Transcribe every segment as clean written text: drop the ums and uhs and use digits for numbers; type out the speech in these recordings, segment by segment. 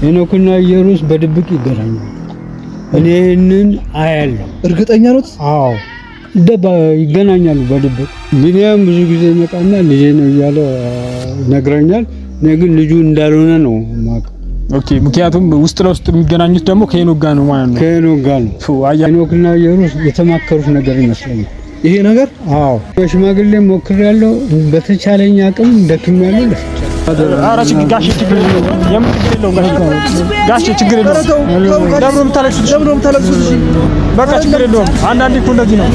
ሄኖክና ኢየሩስ በድብቅ ይገናኛሉ። እኔንን አያለሁ። እርግጠኛ ነው? አዎ ይገናኛሉ በድብቅ። ቢኒያም ብዙ ጊዜ መጣና ልጄ ነው እያለ ይነግረኛል። እኔ ግን ልጁ እንዳልሆነ ነው የማውቀው። ኦኬ። ምክንያቱም ውስጥ ለውስጥ የሚገናኙት ደግሞ ከሄኖክ ጋር ነው ማለት ነው። ከሄኖክ ጋር ነው። ሄኖክና ኢየሩስ የተማከሩት ነገር ይመስለኛል ይሄ ነገር። አዎ በሽማግሌ ሞክሬያለሁ። በተቻለኝ አቅም ደክሜያለሁ። አራሽ ጋሽ ችግር የለውም ጋሽ ችግር የለውም። ደብሮ የምታለቅሱት በቃ ችግር የለውም። አንዳንዴ እኮ እንደዚህ ነው።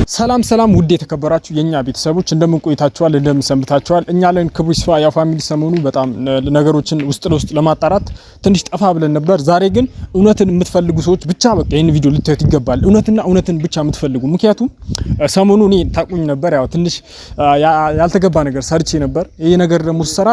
ሰላም ውድ የተከበራችሁ የኛ ቤተሰቦች እንደምን ቆይታችኋል? እንደምን ሰንብታችኋል? እኛ ለን ክብሩ ይስፋ ያ ፋሚሊ ሰሞኑ በጣም ነገሮችን ውስጥ ለውስጥ ለማጣራት ትንሽ ጠፋ ብለን ነበር። ዛሬ ግን እውነትን የምትፈልጉ ሰዎች ብቻ በቃ ይሄን ቪዲዮ ልታዩት ይገባል። እውነትን ብቻ የምትፈልጉ ምክንያቱም ሰሞኑ እኔ ታቁኝ ነበር ያው ትንሽ ያልተገባ ነገር ሰርቼ ነበር። ይሄ ነገር ደግሞ ሲሰራ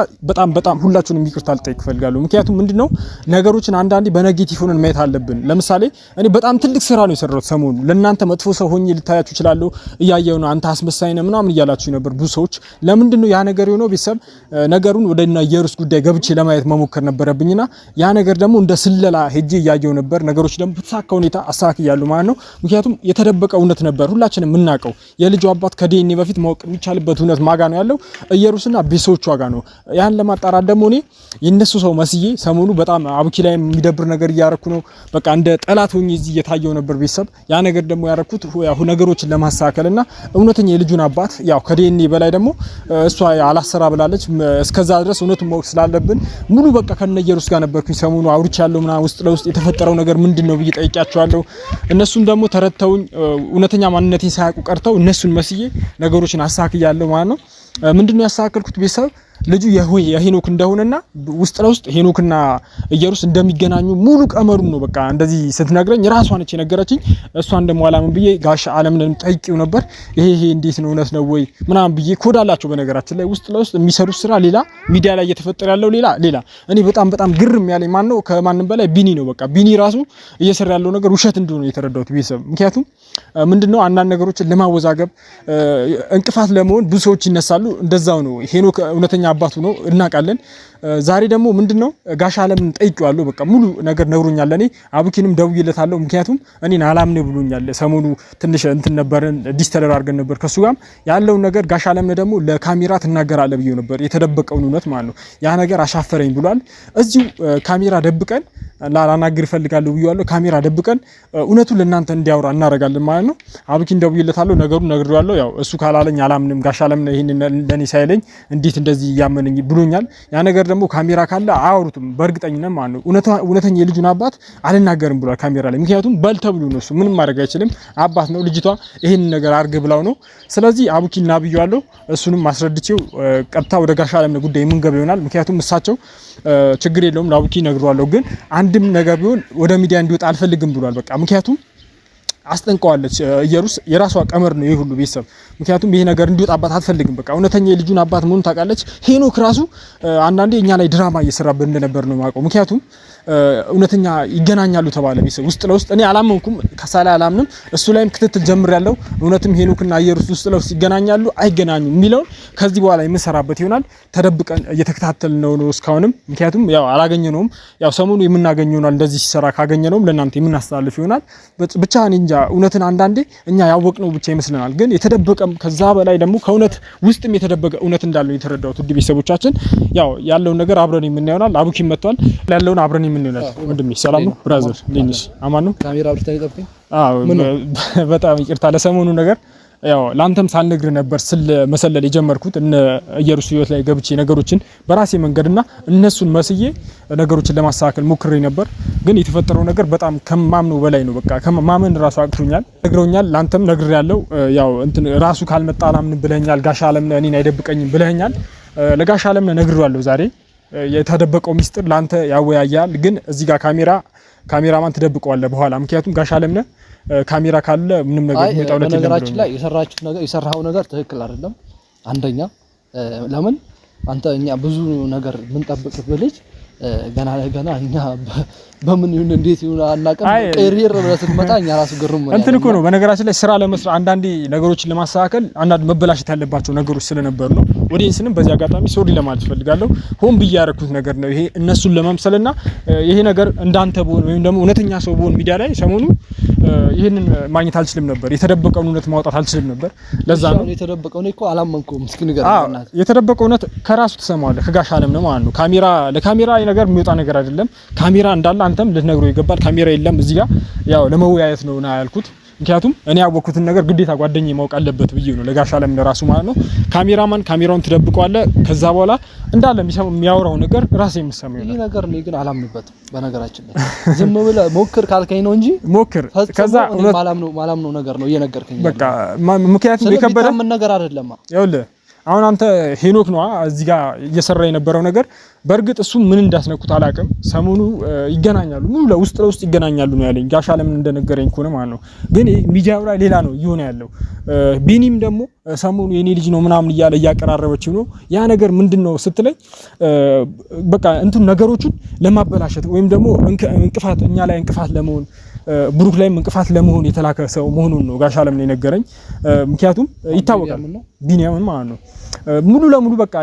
በጣም ሁላችሁንም ይቅርታ ልጠይቅ እፈልጋለሁ። ምክንያቱም ምንድነው ነገሮችን አንዳንዴ በኔጌቲቭ ሆነን ማየት አለብን። ለምሳሌ እኔ በጣም ትልቅ ስራ ነው የሰራሁት ሰሞኑ። ለእናንተ መጥፎ ሰው ሆኜ ልታያችሁ ይችላል እያየው ነው አንተ አስመሳይ ነህ ምናምን እያላችሁ ነበር ብዙ ሰዎች። ለምንድነው ያ ነገር የሆነው? ቤተሰብ ነገሩን ወደና ኢየሩስ ጉዳይ ገብቼ ለማየት መሞከር ነበረብኝና ያ ነገር ደግሞ እንደ ስለላ ሄጄ እያየው ነበር። ነገሮች ደግሞ በተሳካ ሁኔታ አስተካክያለሁ ማለት ነው። ምክንያቱም የተደበቀ እውነት ነበር ሁላችንም የምናውቀው። የልጁ አባት ከዲኤንኤ በፊት ማወቅ የሚቻልበት እውነት ማጋ ነው ያለው ኢየሩስና ቤተሰቦቿ ጋር ነው። ያን ለማጣራት ደግሞ እኔ የነሱ ሰው መስዬ ሰሞኑ በጣም አብኪ ላይ የሚደብር ነገር እያረኩ ነው። በቃ እንደ ጠላት ሆኜ እዚህ እየታየው ነበር ቤተሰብ። ያ ነገር ደግሞ ያረኩት ነገሮችን ለማስተካከልና እውነተኛ የልጁን አባት ያው ከዲኤንኤ በላይ ደግሞ እሷ አላሰራ ብላለች። እስከዛ ድረስ እውነቱን ማወቅ ስላለብን ሙሉ በቃ ከነ ኢየሩስ ጋር ነበርኩኝ ሰሞኑ አውርቻለሁ ምናምን ውስጥ ለውስጥ የተፈጠረው ነገር ምንድነው ብዬ ጠይቄያቸዋለሁ። እነሱም ደግሞ ተረድተውኝ እውነተኛ ማንነቴን ሳያውቁ ቀርተው እነሱን መስዬ ነገሮችን አስተካክያለሁ ማለት ነው። ምንድነው ያስተካከልኩት ቤተሰብ ልጁ የሄኖክ እንደሆነና ውስጥ ለውስጥ ሄኖክና ኢየሩስ እንደሚገናኙ ሙሉ ቀመሩን ነው በቃ እንደዚህ ስትነግረኝ ራሷ ነች የነገረችኝ። እሷን ደግሞ አላምን ብዬ ጋሽ አለምንም ጠይቄው ነበር። ይሄ እንዴት ነው እውነት ነው ወይ ምናምን ብዬ ኮዳላቸው። በነገራችን ላይ ውስጥ ለውስጥ የሚሰሩት ስራ ሌላ፣ ሚዲያ ላይ እየተፈጠረ ያለው ሌላ። እኔ በጣም ግርም ያለኝ ማን ነው ከማንም በላይ ቢኒ ነው። በቃ ቢኒ ራሱ እየሰራ ያለው ነገር ውሸት እንደሆነ የተረዳሁት ቤተሰብ። ምክንያቱም ምንድነው አንዳንድ ነገሮችን ለማወዛገብ እንቅፋት ለመሆን ብዙ ሰዎች ይነሳሉ። እንደዛው ነው ሄኖክ እውነተኛ አባቱ ነው እናውቃለን። ዛሬ ደግሞ ምንድነው ጋሽ አለምን ጠይቄዋለሁ። በቃ ሙሉ ነገር ነግሮኛል። እኔ አቡኪንም ደውዬለታለሁ። ምክንያቱም እኔን አላምነ ብሎኛል። ሰሞኑ ትንሽ እንትን ነበርን ዲስተለር አድርገን ነበር ከሱ ጋር ያለውን ነገር። ጋሽ አለምን ደግሞ ለካሜራ ትናገራለህ ብዬው ነበር የተደበቀውን እውነት ማለት ነው። ያ ነገር አሻፈረኝ ብሏል። እዚሁ ካሜራ ደብቀን ላናግር እፈልጋለሁ ብዬዋለሁ። ካሜራ ደብቀን እውነቱን ለእናንተ እንዲያወራ እናደርጋለን ማለት ነው። አቡኪን ደውዬለታለሁ። ነገሩን ነግሬዋለሁ። ያው እሱ ካላለኝ አላምንም። ጋሽ አለምን ይሄን ለኔ ሳይለኝ እንዴት እንደዚህ ያመነኝ ብሎኛል። ያ ነገር ደግሞ ካሜራ ካለ አያወሩትም በእርግጠኝነት ማለት ነው። እውነተኛ የልጁን አባት አልናገርም ብሏል ካሜራ ላይ። ምክንያቱም በልተብሉ ነው እሱ ምንም ማድረግ አይችልም። አባት ነው። ልጅቷ ይሄን ነገር አርግ ብላው ነው። ስለዚህ አቡኪን ናብያለሁ። እሱንም አስረድቼው ቀጥታ ወደ ጋሽ አለምን ጉዳይ የምንገባ ይሆናል። ምክንያቱም እሳቸው ችግር የለውም ለአቡኪ ነግሯለሁ፣ ግን አንድም ነገር ቢሆን ወደ ሚዲያ እንዲወጣ አልፈልግም ብሏል። በቃ ምክንያቱም አስጠንቀዋለች ኢየሩስ። የራሷ ቀመር ነው ይሄ ሁሉ ቤተሰብ። ምክንያቱም ይሄ ነገር እንዲወጣባት አትፈልግም። በቃ እውነተኛ የልጁን አባት መሆኑን ታውቃለች። ሄኖክ ራሱ አንዳንዴ እኛ ላይ ድራማ እየሰራብን እንደነበር ነው የማውቀው። ምክንያቱም እውነተኛ ይገናኛሉ ተባለ ቤተሰብ ውስጥ ለውስጥ። እኔ አላመንኩም፣ ከሳላ አላምንም። እሱ ላይም ክትትል ጀምሬያለሁ። እውነትም ሄኖክና ኢየሩስ ውስጥ ለውስጥ ይገናኛሉ አይገናኙም የሚለውን ከዚህ በኋላ የምንሰራበት ይሆናል። ተደብቀን እየተከታተልነው ነው እስካሁንም። ምክንያቱም ያው አላገኘነውም። ያው ሰሞኑ የምናገኘው ይሆናል። እንደዚህ ሲሰራ ካገኘነውም ለእናንተ የምናስተላልፍ ይሆናል። ብቻ እኔ እንጃ እውነትን አንዳንዴ እኛ ያወቅነው ብቻ ይመስለናል፣ ግን የተደበቀም ከዛ በላይ ደግሞ ከእውነት ውስጥም የተደበቀ እውነት እንዳለው የተረዳሁት ውድ ቤተሰቦቻችን። ያው ያለውን ነገር አብረን የምናየው ይሆናል። አቡኪም መጥቷል። ያለውን አብረን የምናየው ይሆናል። ወንድሜ ሰላም ነው ብራዘር? ሊንሽ አማን ነው። ካሜራ ብታይ ጠብቀኝ። በጣም ይቅርታ ለሰሞኑ ነገር ያው ላንተም ሳልነግር ነበር መሰለል የጀመርኩት እነ ኢየሩስ ህይወት ላይ ገብቼ ነገሮችን በራሴ መንገድና እነሱን መስዬ ነገሮችን ለማስተካከል ሞክሬ ነበር። ግን የተፈጠረው ነገር በጣም ከማምነው በላይ ነው። በቃ ከማመን ራሱ አቅቶኛል። ነግረውኛል፣ ላንተም ነግሬያለሁ። ያው እንትን ራሱ ካልመጣ አላምን ብለኛል። ጋሽ አለምነ እኔን አይደብቀኝም ብለኛል። ለጋሽ አለምነ ነግሬዋለሁ። ዛሬ የተደበቀው ሚስጥር ላንተ ያወያያል። ግን እዚህ ጋር ካሜራማን ትደብቀዋለህ በኋላ። ምክንያቱም ጋሽ አለምነ ካሜራ ካለ ምንም ነገር የሚወጣው ለምን ነገራችን ላይ የሰራው ነገር ትክክል አይደለም። አንደኛ ለምን አንተ እኛ ብዙ ነገር ምን ጠብቅ ብለህ ገና እኛ በምን ይሁን እንዴት ይሁን አናቀም ቀሪር ብለህ መጣ እኛ ራሱ ግሩም ነው እንትን እኮ ነው። በነገራችን ላይ ስራ ለመስራት አንዳንዴ ነገሮችን ለማስተካከል አንዳንድ መበላሸት ያለባቸው ነገሮች ስለነበሩ ነው። ኦዲየንስንም በዚህ አጋጣሚ ሶሪ ለማለት ፈልጋለሁ። ሆን ብዬ ያደረኩት ነገር ነው ይሄ እነሱን ለመምሰልና ይሄ ነገር እንዳንተ በሆነ ወይም ደግሞ እውነተኛ ሰው በሆነ ሚዲያ ላይ ሰሞኑ ይሄንን ማግኘት አልችልም ነበር። የተደበቀውን እውነት ማውጣት አልችልም ነበር። ለዛ ነው የተደበቀውን እኮ አላመንኩም። እስኪ ንገረኝ። የተደበቀው እውነት ከራሱ ተሰማዋለህ ከጋሽ አለም ነው ማለት ነው። ለካሜራ ነገር የሚወጣ ነገር አይደለም። ካሜራ እንዳለ አንተም ልትነግረው ይገባል። ካሜራ የለም እዚህ ጋር ያው ለመወያየት ነው ያልኩት። ምክንያቱም እኔ ያወቅኩትን ነገር ግዴታ ጓደኛዬ ማወቅ አለበት ብዬ ነው ለጋሽ አለም ለራሱ ማለት ነው። ካሜራማን ካሜራውን ትደብቀዋለህ። ከዛ በኋላ እንዳለ የሚያወራው ነገር ራሴ የምሰማው ይሄ ነገር ነው ግን አላምንበትም። በነገራችን ላይ ዝም ብለህ ሞክር ካልከኝ ነው እንጂ ሞክር ከዛ ማላምነው ነገር ነው እየነገርከኝ። በቃ ምክንያቱም የከበደ ምን ነገር አይደለም። ይኸውልህ አሁን አንተ ሄኖክ ነው እዚህ ጋር እየሰራ የነበረው ነገር በእርግጥ እሱ ምን እንዳስነኩት አላውቅም። ሰሞኑ ይገናኛሉ ሙሉ ለውስጥ ይገናኛሉ ነው ያለኝ ጋሽ አለም እንደነገረኝ ከሆነ ማለት ነው። ግን ሚዲያው ላይ ሌላ ነው እየሆነ ያለው። ቢኒም ደግሞ ሰሞኑ የኔ ልጅ ነው ምናምን እያለ እያቀራረበችው ነው። ያ ነገር ምንድነው ስትለኝ በቃ እንትን ነገሮቹን ለማበላሸት ወይም ደግሞ እንቅፋት እኛ ላይ እንቅፋት ለመሆን ብሩክ ላይም እንቅፋት ለመሆን የተላከ ሰው መሆኑን ነው ጋሽ አለም ነው የነገረኝ። ምክንያቱም ይታወቃል ቢኒያምን ማለት ነው ሙሉ ለሙሉ በቃ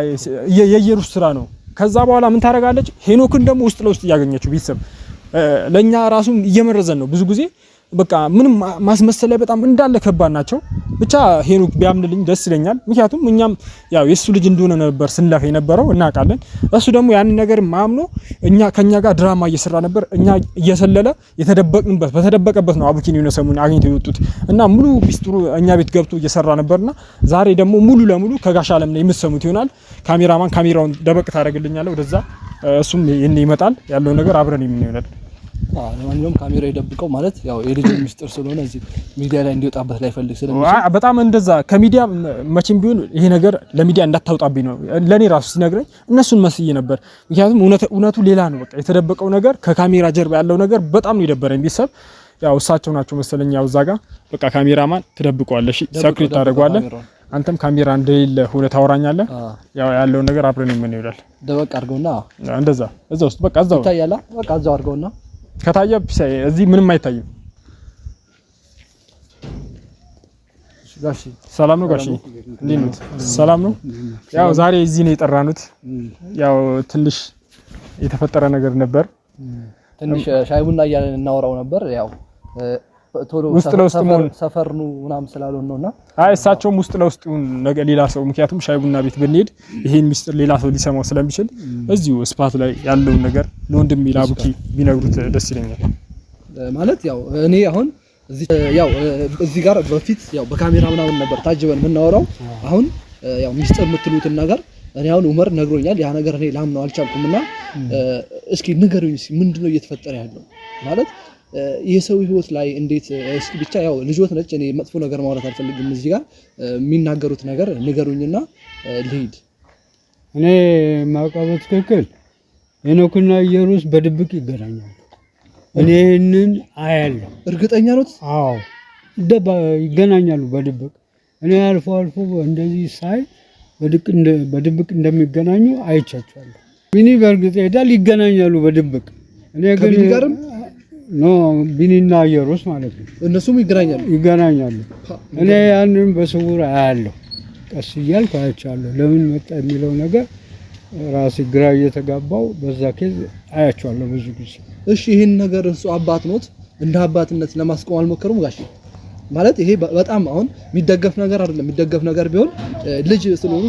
የየሩስ ስራ ነው። ከዛ በኋላ ምን ታረጋለች ሄኖክን ደግሞ ውስጥ ለውስጥ እያገኘችው ቤተሰብ ለኛ ራሱ እየመረዘን ነው ብዙ ጊዜ በቃ ምንም ማስመሰል ላይ በጣም እንዳለ ከባድ ናቸው። ብቻ ሄኖክ ቢያምንልኝ ደስ ይለኛል። ምክንያቱም እኛም ያው የሱ ልጅ እንደሆነ ነበር ስንለፍ የነበረው እናውቃለን። እሱ ደግሞ ያን ነገር ማምኖ ከኛ ጋር ድራማ እየሰራ ነበር። እኛ እየሰለለ በተደበቀበት ነው አቡኪን የሆነ ሰሞኑን አግኝተው የወጡት እና ሙሉ ሚስጥሩ እኛ ቤት ገብቶ እየሰራ ነበርና ዛሬ ደግሞ ሙሉ ለሙሉ ከጋሽ አለም ላይ የምትሰሙት ይሆናል። ካሜራማን ካሜራውን ደበቅ ታደርግልኛለህ ወደዛ እሱም ይመጣል ያለው ነገር አብረን የምንሆነው ለማንኛውም ካሜራ ይደብቀው ማለት ያው የልጅ ሚስጥር ስለሆነ እዚህ ሚዲያ ላይ እንዲወጣበት ላይ ፈልግ በጣም እንደዛ ከሚዲያ መቼም ቢሆን ይሄ ነገር ለሚዲያ እንዳታውጣብኝ ነው ለኔ ራሱ ሲነግረኝ እነሱን መስዬ ነበር። ምክንያቱም እውነቱ ሌላ ነው። በቃ የተደበቀው ነገር ከካሜራ ጀርባ ያለው ነገር በጣም ነው የደበረኝ። ቢሰብ ያው እሳቸው ናቸው መሰለኝ ያው እዛ ጋር በቃ ካሜራማን ትደብቀዋለሽ ሰክሪት ታደርገዋለህ። አንተም ካሜራ እንደሌለ ሆነ ታወራኛለህ። ያው ያለው ነገር አብረን የምንሄዳል። ደበቅ አድርገውና እንደዛ እዛ ውስጥ በቃ እዛው ይታያል። በቃ እዛው አድርገውና ከታየ እዚህ ምንም አይታይም። ጋሺ ሰላም ነው ጋሺ እንዴት ነው? ሰላም ነው። ያው ዛሬ እዚህ ነው የጠራኑት። ያው ትንሽ የተፈጠረ ነገር ነበር። ትንሽ ሻይ ቡና እያለን እናወራው ነበር። ያው ቶሎ ሰፈር ነው ምናምን ስላልሆነ ነውና አይ እሳቸውም ውስጥ ለውስጥ ነገር ሌላ ሰው ምክንያቱም ሻይ ቡና ቤት ብንሄድ ይሄን ሚስጥር ሌላ ሰው ሊሰማው ስለሚችል እዚሁ ስፓት ላይ ያለውን ነገር ለወንድም ይላቡኪ ቢነግሩት ደስ ይለኛል። ማለት ያው እኔ አሁን እዚህ ጋር በፊት ያው በካሜራ ምናምን ነበር ታጅበን የምናወራው። አሁን ያው ሚስጥር የምትሉትን ነገር እኔ አሁን ዑመር ነግሮኛል። ያ ነገር እኔ ላምነው አልቻልኩምና እስኪ ንገሩኝ ምንድነው እየተፈጠረ ያለው ማለት የሰው ህይወት ላይ እንዴት እስኪ ብቻ ያው ልጆት ነች። እኔ መጥፎ ነገር ማውራት አልፈልግም። እዚህ ጋር የሚናገሩት ነገር ንገሩኝና ልሂድ። እኔ ማውቀው ትክክል ሄኖክና ኢየሩስ በድብቅ ይገናኛሉ። እኔንን አያለሁ። እርግጠኛ ነዎት? አዎ ይገናኛሉ በድብቅ። እኔ አልፎ እንደዚህ ሳይ በድብቅ እንደሚገናኙ አይቻቸዋለሁ። ቢኒ በእርግጥ ሄዳል ይገናኛሉ በድብቅ። እኔ ግን ጋርም ቢኒና ኢየሩስ ማለት ነው እነሱም ይገናኛሉ። እኔ ያንን በስውር አያለሁ። ቀስ እያልኩ አያቸዋለሁ። ለምን መጣ የሚለው ነገር ራሴ ግራ እየተጋባው በዛ ኬዝ አያቸዋለሁ ብዙ ጊዜ። እሺ ይሄን ነገር እሱ አባት ኖት እንደ አባትነት ለማስቆም አልሞከሩም ጋሽ? ማለት ይሄ በጣም አሁን የሚደገፍ ነገር አይደለም። የሚደገፍ ነገር ቢሆን ልጅ ስለሆኑ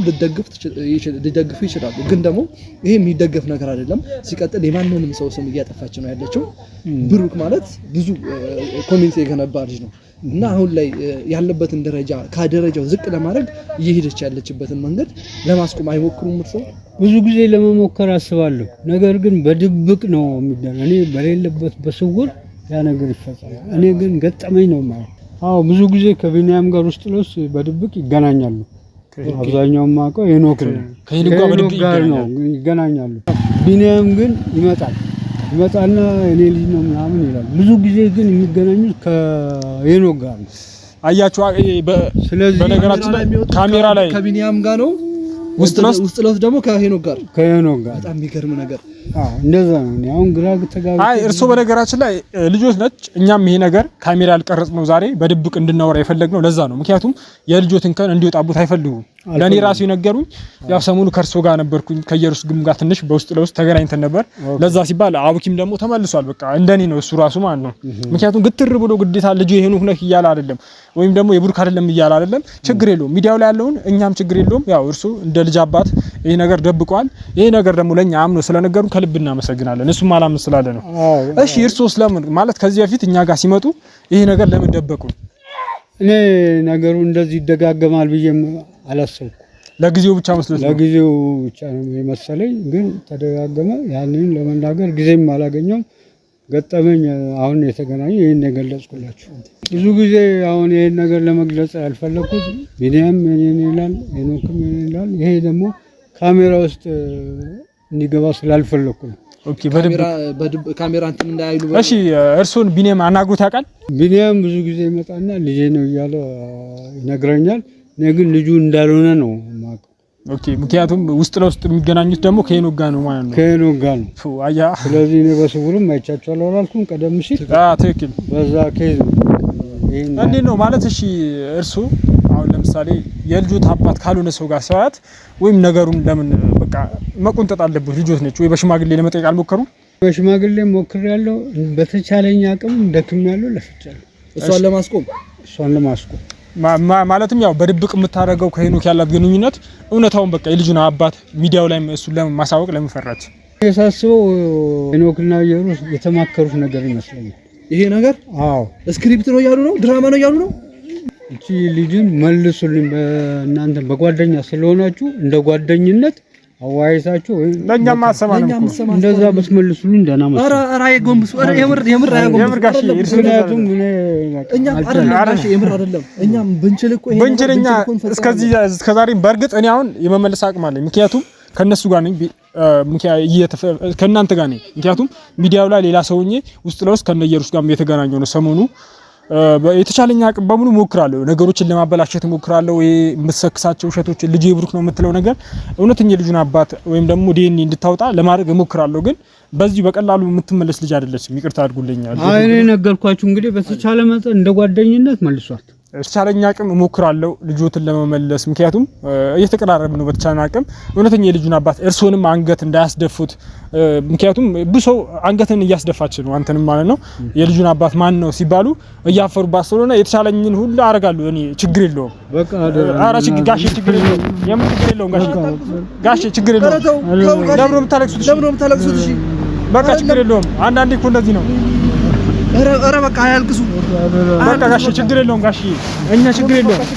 ሊደግፉ ይችላሉ። ግን ደግሞ ይሄ የሚደገፍ ነገር አይደለም። ሲቀጥል የማንንም ሰው ስም እያጠፋች ነው ያለችው። ብሩክ ማለት ብዙ ኮሚኒቲ የገነባ ልጅ ነው እና አሁን ላይ ያለበትን ደረጃ ከደረጃው ዝቅ ለማድረግ እየሄደች ያለችበትን መንገድ ለማስቆም አይሞክሩም? ሰው ብዙ ጊዜ ለመሞከር አስባለሁ። ነገር ግን በድብቅ ነው የሚደረገው። እኔ በሌለበት በስውር ያ ነገር ይፈጸማል። እኔ ግን ገጠመኝ ነው ማለት አዎ ብዙ ጊዜ ከቢኒያም ጋር ውስጥ ለውስጥ በድብቅ ይገናኛሉ። አብዛኛው ማቀው ሄኖክ ጋር ነው ይገናኛሉ። ቢኒያም ግን ይመጣና እኔ ልጅ ነው ምናምን ይላል። ብዙ ጊዜ ግን የሚገናኙት ከሄኖክ ጋር ነው። አያችሁ ስለዚህ በነገራችን ላይ ካሜራ ላይ ከቢኒያም ጋር ነው ውስጥ ለውስጥ ደግሞ ከሄኖክ ጋር በጣም የሚገርም ነገር እንደዛ ነው። አሁን ግራ ተጋብቶ አይ እርሶ በነገራችን ላይ ልጆት ነች። እኛም ይሄ ነገር ካሜራ ያልቀረጽ ነው ዛሬ በድብቅ እንድናወራ የፈለግነው ለዛ ነው። ምክንያቱም የልጆትን ከን እንዲወጣቡት አይፈልጉም። ለኔ ራሱ የነገሩኝ ያው ሰሞኑ ከርሶ ጋር ነበርኩኝ ከኢየሩስ ግም ጋር ትንሽ በውስጥ ለውስጥ ተገናኝተን ነበር። ለዛ ሲባል አቡኪም ደግሞ ተመልሷል። በቃ እንደኔ ነው እሱ ራሱ ማለት ነው። ምክንያቱም ግትር ብሎ ግዴታ ልጅ የሄኖክ ነህ እያለ አይደለም ወይም ደግሞ የብሩክ አይደለም እያለ አይደለም። ችግር የለውም ሚዲያው ላይ ያለውን እኛም ችግር የለውም። ያው እርሱ እንደ ልጅ አባት ይሄ ነገር ደብቋል። ይሄ ነገር ደግሞ ለኛ አምኖ ስለነገሩን ከልብ እናመሰግናለን። እሱም አላምን ስላለ ነው። እሺ እርሶስ ለምን ማለት ከዚህ በፊት እኛ ጋር ሲመጡ ይሄ ነገር ለምን ደበቁን? እኔ ነገሩ እንደዚህ ይደጋገማል ብዬ አላሰብኩም። ለጊዜው ብቻ መስሎት ለጊዜው ብቻ ነው የመሰለኝ፣ ግን ተደጋገመ። ያንን ለመናገር ጊዜም አላገኘውም። ገጠመኝ አሁን የተገናኘ ይሄን የገለጽኩላችሁ። ብዙ ጊዜ አሁን ይሄን ነገር ለመግለጽ ያልፈለኩት ቢኒያም እኔን ይላል፣ ሄኖክም እኔን ይላል። ይሄ ደግሞ ካሜራ ውስጥ እንዲገባ ስላልፈለኩ ነው። ኦኬ ካሜራ እንትን እንዳይሉ። እሺ እርሱን ቢኒያም አናግሮት ያውቃል? ቢኒያም ብዙ ጊዜ ይመጣና ልጄ ነው እያለ ይነግረኛል። እኔ ግን ልጁ እንዳልሆነ ነው የማውቀው። ኦኬ ምክንያቱም ውስጥ ለውስጥ የሚገናኙት ደግሞ ከሄኖክ ጋር ነው ማለት ነው። ከሄኖክ ጋር ነው። አያ ስለዚህ እኔ በስውርም አይቻቸዋለሁ አላልኩም ቀደም ሲል? ትክክል። በዛ ኬዝ ነው። እንዴት ነው ማለት? እሺ እርሱ አሁን ለምሳሌ የልጆት አባት ካልሆነ ሰው ጋር ሰዋት ወይም ነገሩን ለምን በቃ መቆንጠጥ አለበት? ልጆት ነች ወይ በሽማግሌ ለመጠየቅ አልሞከሩም? በሽማግሌ ሞክሬያለሁ። በተቻለኝ አቅም ደክሜያለሁ፣ ለፍቻለሁ እሷን ለማስቆም ማለትም ያው በድብቅ የምታደርገው ከሄኖክ ያላት ግንኙነት እውነታውን በቃ የልጁን አባት ሚዲያው ላይ እሱን ለማሳወቅ ለምን ፈራች? የሳስበው ሄኖክና ኢየሩስ የተማከሩት ነገር ይመስለኛል። ይሄ ነገር አዎ ስክሪፕት ነው እያሉ ነው፣ ድራማ ነው እያሉ ነው። እቺ ልጅን መልሱልኝ፣ እናንተ በጓደኛ ስለሆናችሁ እንደ ጓደኝነት አዋይታችሁ ለኛም አሰማንም እንደዛ ብትመልሱልኝ ደህና መሰለኝ። ኧረ አይጎንብሱ። ኧረ የምር አይጎንብሱ። የምር ጋሼ ምክንያቱም እኛ የምር አይደለም እኛም ብንችል እኮ ብንችልኛ እስከዛሬም በእርግጥ እኔ አሁን የመመለስ አቅም አለኝ። ምክንያቱም ከነሱ ጋር ነኝ፣ ከእናንተ ጋር ነኝ። ምክንያቱም ሚዲያው ላይ ሌላ ሰውኜ ውስጥ ለውስጥ ከነ ኢየሩስ ጋር የተገናኘው ነው ሰሞኑ። የተቻለኝ አቅም በሙሉ ሞክራለሁ፣ ነገሮችን ለማበላሸት ሞክራለሁ። ይሄ የምትሰክሳቸው ውሸቶች ልጅ ብሩክ ነው የምትለው ነገር እውነተኛ ልጁን አባት ወይም ደግሞ ዲኤንኤ እንድታወጣ ለማድረግ ሞክራለሁ። ግን በዚህ በቀላሉ የምትመለስ ልጅ አይደለችም። ይቅርታ አድርጉልኛል። እኔ ነገርኳችሁ እንግዲህ በተቻለ መጠን እንደ ጓደኝነት መልሷት። የተቻለኝ አቅም እሞክራለሁ ልጆትን ለመመለስ። ምክንያቱም እየተቀራረብን ነው። በተቻለ አቅም እውነተኛ የልጁን አባት እርሶንም አንገት እንዳያስደፉት። ምክንያቱም ብዙ ሰው አንገትን እያስደፋች ነው አንተንም ማለት ነው። የልጁን አባት ማን ነው ሲባሉ እያፈሩባት ስለሆነ የተቻለኝን ሁሉ አደርጋለሁ። እኔ ችግር የለውም። በቃ ኧረ ጋሼ ችግር የለውም። የምን ችግር የለውም ጋሼ ችግር የለውም። ለምን ነው የምታለቅሱት? እሺ በቃ ችግር የለውም። አንዳንዴ እኮ እንደዚህ ነው። ኧረ በቃ አያልቅሱ። በቃ ጋሼ ችግር የለውም። ጋሼ እኛ ችግር የለውም።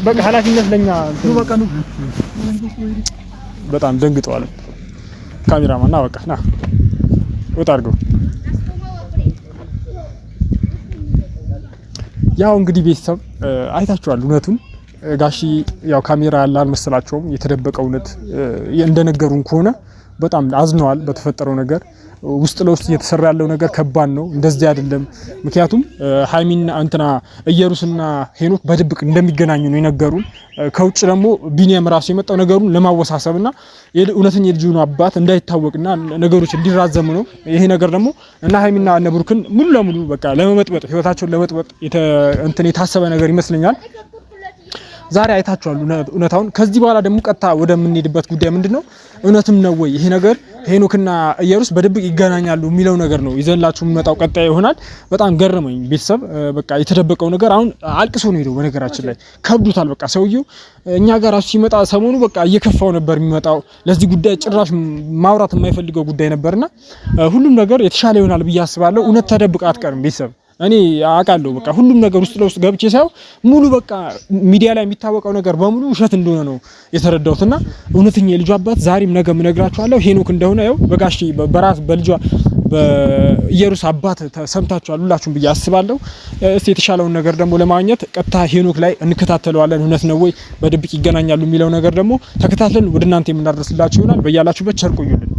በቃ ኃላፊነት ለኛ ነው። በጣም ደንግጠዋል ካሜራማን። ና በቃ ና ወጣ አድርገው። ያው እንግዲህ ቤተሰብ አይታችኋል እውነቱን። ጋሼ ያው ካሜራ ያለ አልመሰላቸውም። የተደበቀ እውነት እንደነገሩን ከሆነ በጣም አዝነዋል በተፈጠረው ነገር። ውስጥ ለውስጥ እየተሰራ ያለው ነገር ከባድ ነው። እንደዚህ አይደለም። ምክንያቱም ሃይሚና እንትና ኢየሩስና ሄኖክ በድብቅ እንደሚገናኙ ነው የነገሩን። ከውጭ ደግሞ ቢኒያም ራሱ የመጣው ነገሩን ለማወሳሰብና እውነተኛ የልጁን አባት እንዳይታወቅና ነገሮች እንዲራዘሙ ነው። ይሄ ነገር ደግሞ እና ሃይሚና እነ ብሩክን ሙሉ ለሙሉ በቃ ለመመጥበጥ ህይወታቸውን ለመጥበጥ የታሰበ ነገር ይመስለኛል። ዛሬ አይታችኋል እውነታውን። ከዚህ በኋላ ደግሞ ቀጥታ ወደምንሄድበት ጉዳይ ምንድነው? እውነትም ነው ወይ ይሄ ነገር ሄኖክና ኢየሩስ በድብቅ ይገናኛሉ የሚለው ነገር ነው ይዘንላችሁ የምንመጣው ቀጣይ ይሆናል። በጣም ገረመኝ ቤተሰብ። በቃ የተደበቀው ነገር አሁን አልቅሶ ነው ሄደው። በነገራችን ላይ ከብዱታል። በቃ ሰውየው እኛ ጋር ራሱ ሲመጣ ሰሞኑ በቃ እየከፋው ነበር የሚመጣው። ለዚህ ጉዳይ ጭራሽ ማውራት የማይፈልገው ጉዳይ ነበርና ሁሉም ነገር የተሻለ ይሆናል ብዬ አስባለሁ። እውነት ተደብቃ አትቀርም ቤተሰብ። እኔ አውቃለሁ በቃ ሁሉም ነገር ውስጥ ለውስጥ ገብቼ ሳይው ሙሉ በቃ ሚዲያ ላይ የሚታወቀው ነገር በሙሉ ውሸት እንደሆነ ነው የተረዳሁትና እውነተኛ የልጁ አባት ዛሬም ነገም እነግራችኋለሁ ሄኖክ እንደሆነ ያው በጋሼ በራስ በልጇ በኢየሩስ አባት ሰምታችኋል ሁላችሁም ብዬ አስባለሁ። እስቲ የተሻለውን ነገር ደግሞ ለማግኘት ቀጥታ ሄኖክ ላይ እንከታተለዋለን። እውነት ነው ወይ በድብቅ ይገናኛሉ የሚለው ነገር ደግሞ ተከታትለን ወደ እናንተ የምናደርስላችሁ ይሆናል። በያላችሁበት ቸር ቆዩልን።